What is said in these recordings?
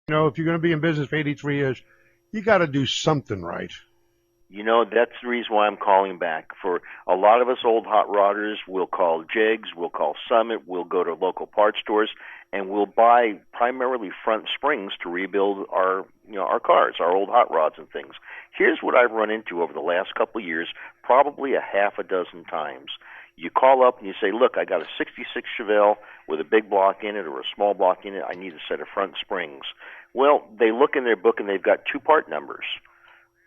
You know, if you're going to be in business for 83 years, you got to do something right. That's the reason why I'm calling back. For a lot of us old hot rodders, we'll call Jigs, we'll call Summit, we'll go to local parts stores, and we'll buy primarily front springs to rebuild our cars, our old hot rods and things. Here's what I've run into over the last couple of years, probably a half a dozen times. You call up and you say, look, I got a 66 Chevelle with a big block in it or a small block in it. I need a set of front springs. Well, they look in their book and they've got two part numbers.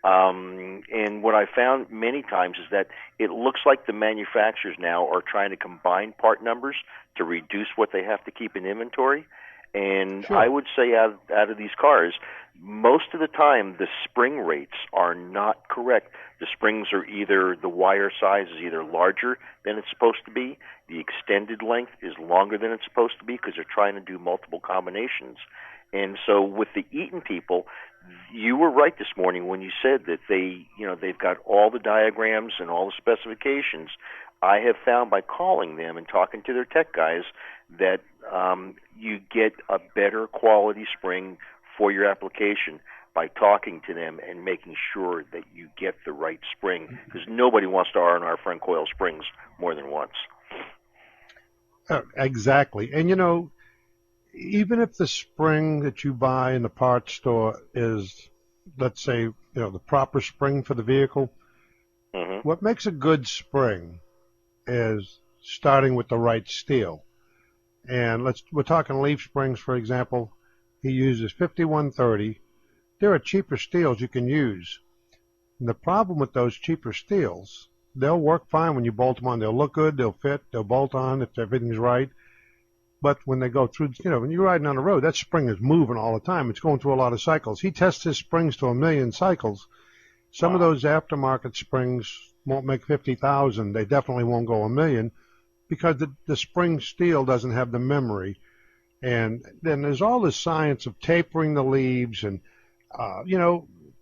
And what I found many times is that it looks like the manufacturers now are trying to combine part numbers to reduce what they have to keep in inventory. And Sure. I would say out of these cars, most of the time the spring rates are not correct. The springs are either, the wire size is either larger than it's supposed to be, the extended length is longer than it's supposed to be because they're trying to do multiple combinations. And so with the EATON people, you were right this morning when you said that they've got all the diagrams and all the specifications. I have found by calling them and talking to their tech guys that you get a better quality spring for your application by talking to them and making sure that you get the right spring, because nobody wants to R&R front coil springs more than once. Exactly. And, even if the spring that you buy in the parts store is, let's say, the proper spring for the vehicle, what makes a good spring is starting with the right steel. And we're talking leaf springs, for example. He uses 5130. There are cheaper steels you can use. And the problem with those cheaper steels, they'll work fine when you bolt them on. They'll look good, they'll fit, they'll bolt on if everything's right. But when they go through, when you're riding on the road, that spring is moving all the time. It's going through a lot of cycles. He tests his springs to 1,000,000 cycles. Some of those aftermarket springs won't make 50,000. They definitely won't go 1,000,000 because the spring steel doesn't have the memory. And then there's all this science of tapering the leaves. And,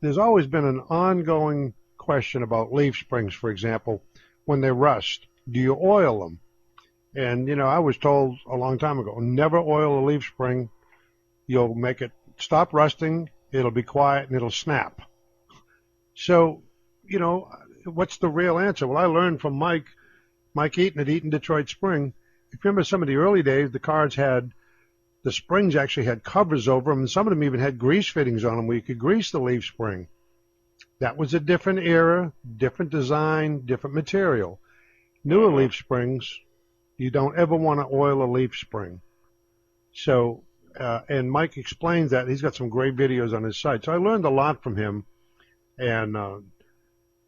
there's always been an ongoing question about leaf springs, for example, when they rust. Do you oil them? And, I was told a long time ago, never oil a leaf spring. You'll make it stop rusting, it'll be quiet, and it'll snap. So, what's the real answer? Well, I learned from Mike Eaton at Eaton Detroit Spring. If you remember some of the early days, the springs actually had covers over them, and some of them even had grease fittings on them where you could grease the leaf spring. That was a different era, different design, different material. Newer leaf springs, you don't ever want to oil a leaf spring. So, and Mike explains that. He's got some great videos on his site. So I learned a lot from him. And,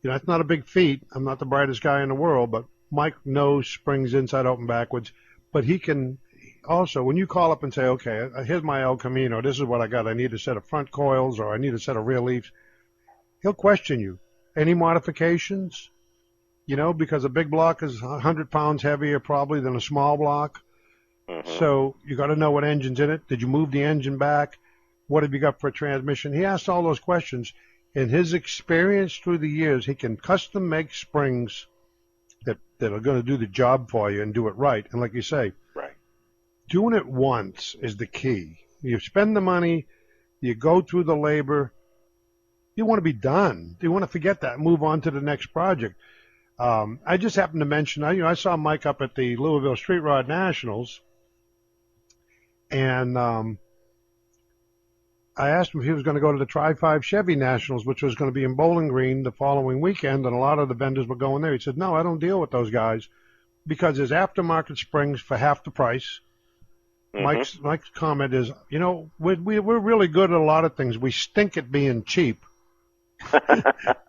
it's not a big feat. I'm not the brightest guy in the world, but Mike knows springs inside out and backwards. But he can also, when you call up and say, okay, here's my El Camino, this is what I got. I need a set of front coils or I need a set of rear leaves. He'll question you. Any modifications? Because a big block is 100 pounds heavier probably than a small block. So you got to know what engine's in it. Did you move the engine back? What have you got for a transmission? He asks all those questions. In his experience through the years, he can custom make springs that are going to do the job for you and do it right. And like you say, right, doing it once is the key. You spend the money, you go through the labor, you want to be done. You want to forget that and move on to the next project. I just happened to mention, I saw Mike up at the Louisville Street Rod Nationals, and I asked him if he was going to go to the Tri-5 Chevy Nationals, which was going to be in Bowling Green the following weekend, and a lot of the vendors were going there. He said, no, I don't deal with those guys because there's aftermarket springs for half the price. Mike's comment is, we're really good at a lot of things. We stink at being cheap.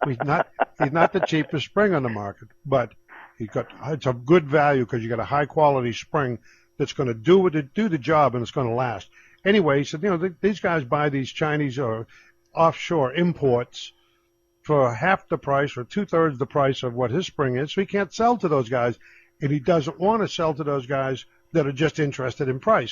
he's not the cheapest spring on the market, but it's a good value because you got a high quality spring that's going to do the job and it's going to last. Anyway, he said, these guys buy these Chinese or offshore imports for half the price or 2/3 the price of what his spring is, so he can't sell to those guys, and he doesn't want to sell to those guys that are just interested in price.